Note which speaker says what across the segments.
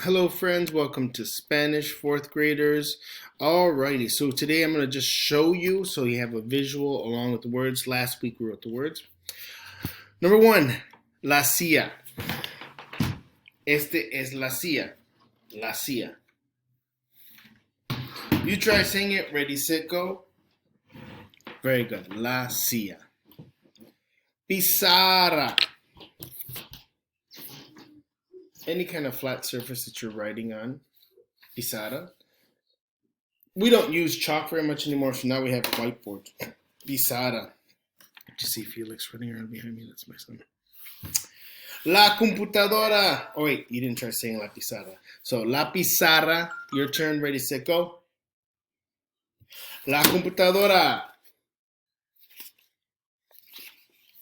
Speaker 1: Hello friends, welcome to Spanish fourth graders. Alrighty, so today I'm going to just show you so you have a visual along with the words. Last week we wrote the words. Number one, la silla. Este es la silla. La silla. You try saying it, ready, set, go. Very good. La silla. Pizarra. Any kind of flat surface that you're writing on. Pizarra. We don't use chalk very much anymore, so now we have whiteboards. Pizarra. Did you see Felix running around behind me? That's my son. La computadora. Oh, wait, you didn't try saying la pizarra. So, la pizarra. Your turn, ready, set, go. La computadora.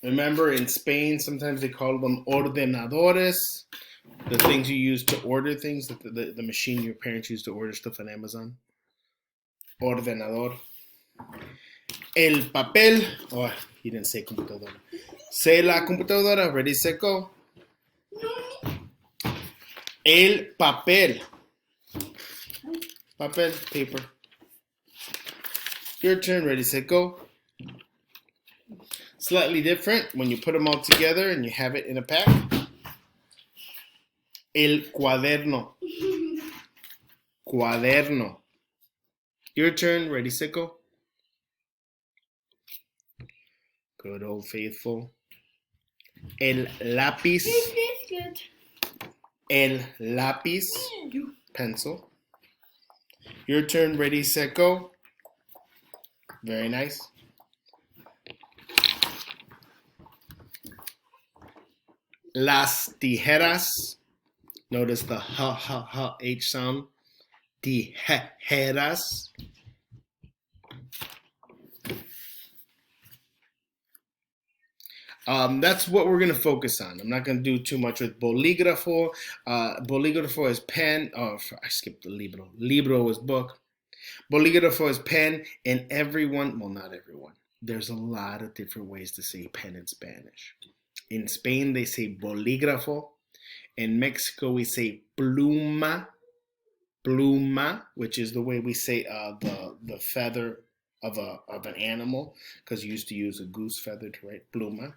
Speaker 1: Remember, in Spain, sometimes they call them ordenadores. The things you use to order things, the machine your parents use to order stuff on Amazon. Ordenador. El papel. Oh, he didn't say computadora. Say la computadora. Ready, set, go. El papel. Papel, paper. Your turn. Ready, set, go. Slightly different when you put them all together and you have it in a pack. El cuaderno. Cuaderno. Your turn. Ready, set, go. Good old faithful. El lápiz. El lápiz. Pencil. Your turn. Ready, set, go. Very nice. Las tijeras. Notice the H sound. Tijeras. That's what we're going to focus on. I'm not going to do too much with bolígrafo. Bolígrafo is pen. Oh, I skipped the libro. Libro is book. Bolígrafo is pen. And everyone, well, not everyone. There's a lot of different ways to say pen in Spanish. In Spain, they say bolígrafo. In Mexico, we say pluma. Pluma, which is the way we say the feather of an animal, because you used to use a goose feather to write pluma.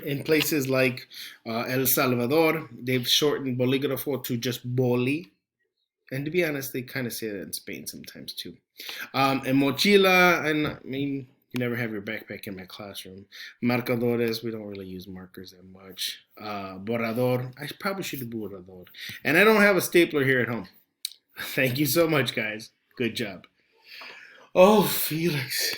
Speaker 1: In places like El Salvador, they've shortened bolígrafo to just boli. And to be honest, they kind of say that in Spain sometimes too. And mochila, and I mean, you never have your backpack in my classroom. Marcadores, we don't really use markers that much. Borrador, I probably should do borrador. And I don't have a stapler here at home. Thank you so much, guys. Good job. Oh, Felix.